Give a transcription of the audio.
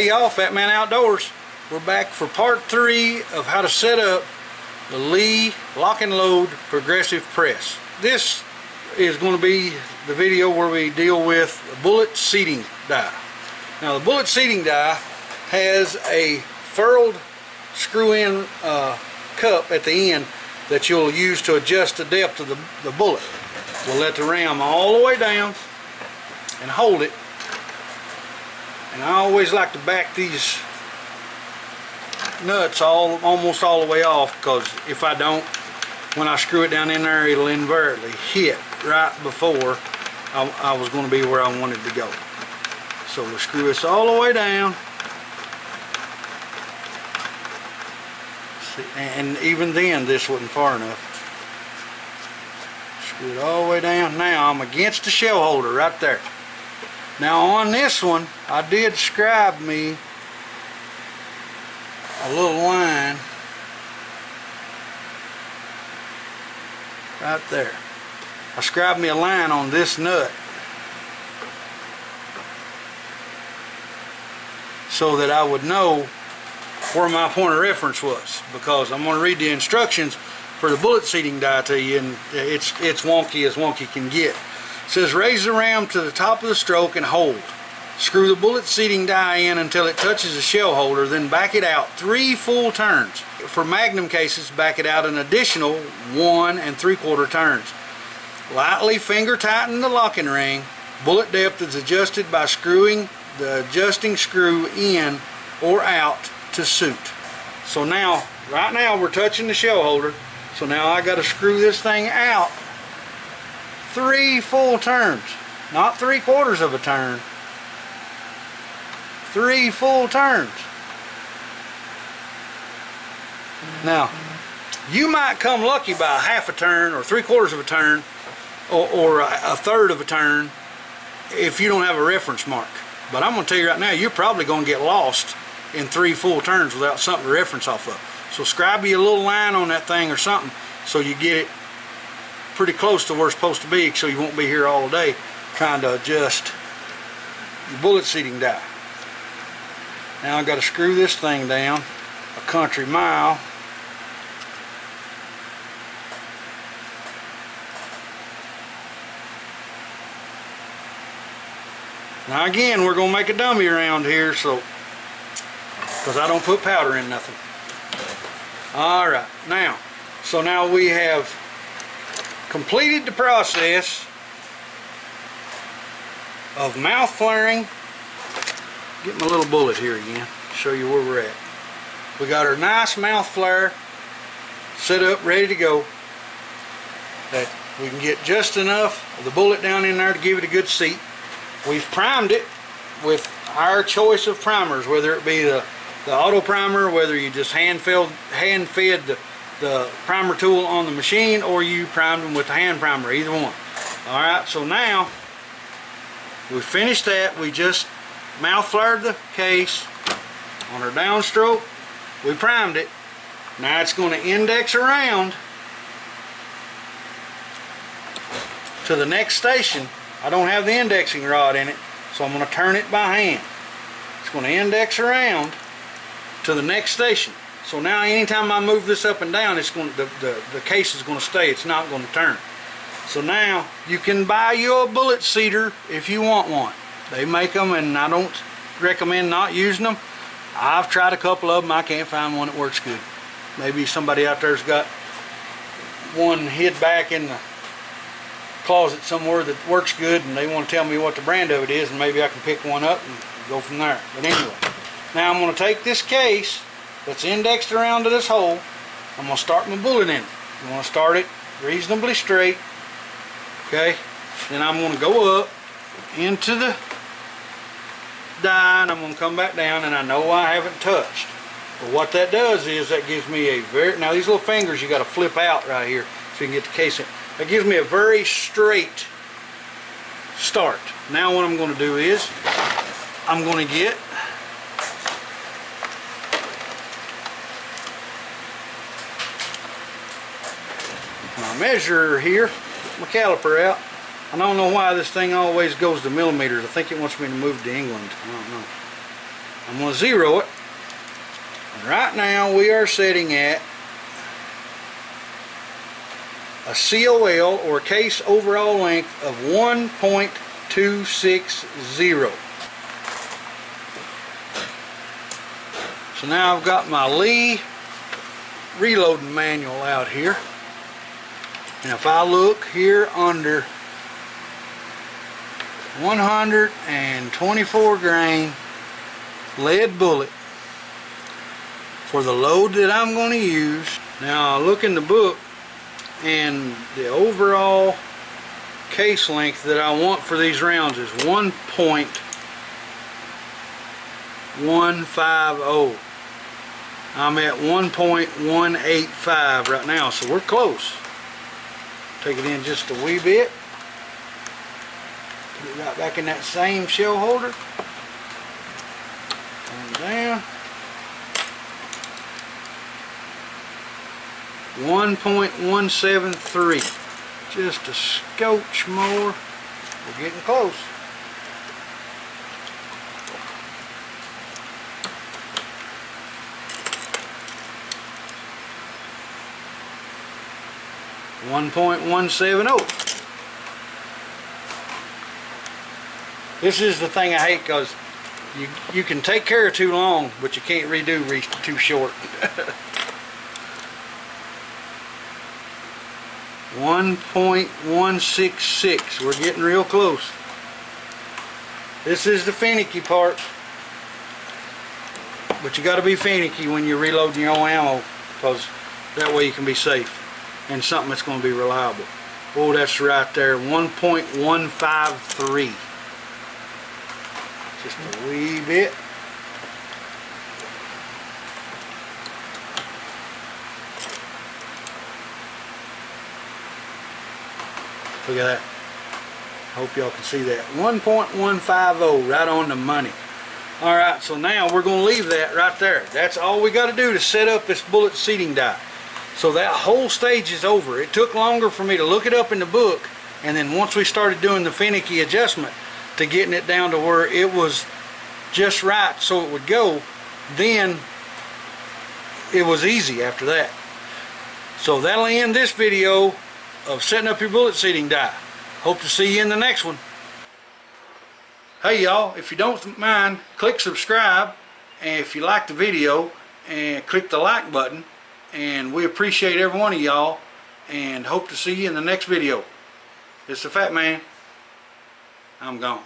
Hey y'all, Fat Man Outdoors. We're back for part 3 of how to set up the Lee lock and load progressive press. This is going to be the video where we deal with the bullet seating die. Now the bullet seating die has a furled screw-in cup at the end that you'll use to adjust the depth of the bullet. We'll let the ram all the way down and hold it. And I always like to back these nuts almost all the way off, because if I don't, when I screw it down in there, it'll invariably hit right before I was going to be where I wanted to go. So we'll screw this all the way down. See, and even then, this wasn't far enough. Screw it all the way down. Now I'm against the shell holder right there. Now on this one, I did scribe me a little line right there. I scribed me a line on this nut so that I would know where my point of reference was, because I'm going to read the instructions for the bullet seating die to you, and it's wonky as wonky can get. It says raise the ram to the top of the stroke and hold. Screw the bullet seating die in until it touches the shell holder, then back it out 3 full turns. For Magnum cases, back it out an additional 1 3/4 turns. Lightly finger tighten the locking ring. Bullet depth is adjusted by screwing the adjusting screw in or out to suit. So now, right now we're touching the shell holder, so now I got to screw this thing out 3 full turns, not 3/4 of a turn. 3 full turns. Now, you might come lucky by a half a turn or 3/4 of a turn or a third of a turn if you don't have a reference mark. But I'm going to tell you right now, you're probably going to get lost in 3 full turns without something to reference off of. So scribe you a little line on that thing or something so you get it pretty close to where it's supposed to be, so you won't be here all day trying to adjust your bullet seating die. Now I've got to screw this thing down a country mile. Now again, we're going to make a dummy around here, so because I don't put powder in nothing. Alright, now we have completed the process of mouth flaring. Get my little bullet here again, show you where we're at. We got our nice mouth flare set up, ready to go, that we can get just enough of the bullet down in there to give it a good seat. We've primed it with our choice of primers, whether it be the auto primer, whether you just hand fed the primer tool on the machine, or you primed them with the hand primer, either one. Alright, so now we finished that. We just mouth flared the case on our downstroke. We primed it. Now it's going to index around to the next station. I don't have the indexing rod in it, so I'm going to turn it by hand. It's going to index around to the next station. So now anytime I move this up and down, it's going to, the case is going to stay. It's not going to turn. So now you can buy you a bullet seater if you want one. They make them, and I don't recommend not using them. I've tried a couple of them. I can't find one that works good. Maybe somebody out there's got one hid back in the closet somewhere that works good, and they want to tell me what the brand of it is, and maybe I can pick one up and go from there. But anyway, now I'm going to take this case that's indexed around to this hole. I'm going to start my bullet in it. You want to start it reasonably straight. Okay, then I'm going to go up into the die, and I'm going to come back down, and I know I haven't touched. But what that does is that gives me a very, now these little fingers you got to flip out right here so you can get the case in. That gives me a very straight start. Now what I'm going to do is I'm going to get my measurer here, my caliper out. I don't know why this thing always goes to millimeters. I think it wants me to move to England. I don't know. I'm going to 0 it. And right now we are setting at a COL, or case overall length, of 1.260. So now I've got my Lee reloading manual out here, and if I look here under 124 grain lead bullet for the load that I'm going to use. Now I look in the book, and the overall case length that I want for these rounds is 1.150. I'm at 1.185 right now, so we're close. Take it in just a wee bit. Put it right back in that same shell holder. Turn down. 1.173. Just a scotch more. We're getting close. .170. This is the thing I hate, because you can take care of too long, but you can't redo too short. 1.166. We're getting real close. This is the finicky part, but you got to be finicky when you're reloading your own ammo, because that way you can be safe and something that's going to be reliable. Oh, that's right there, 1.153. Just a wee bit. Look at that. Hope y'all can see that. 1.150, right on the money. Alright, so now we're going to leave that right there. That's all we got to do to set up this bullet seating die. So that whole stage is over. It took longer for me to look it up in the book, and then once we started doing the finicky adjustment to getting it down to where it was just right so it would go, then it was easy after that. So that'll end this video of setting up your bullet seating die. Hope to see you in the next one. Hey y'all, if you don't mind, click subscribe, and if you like the video, and click the like button, and we appreciate every one of y'all, and hope to see you in the next video. It's the Fat Man. I'm gone.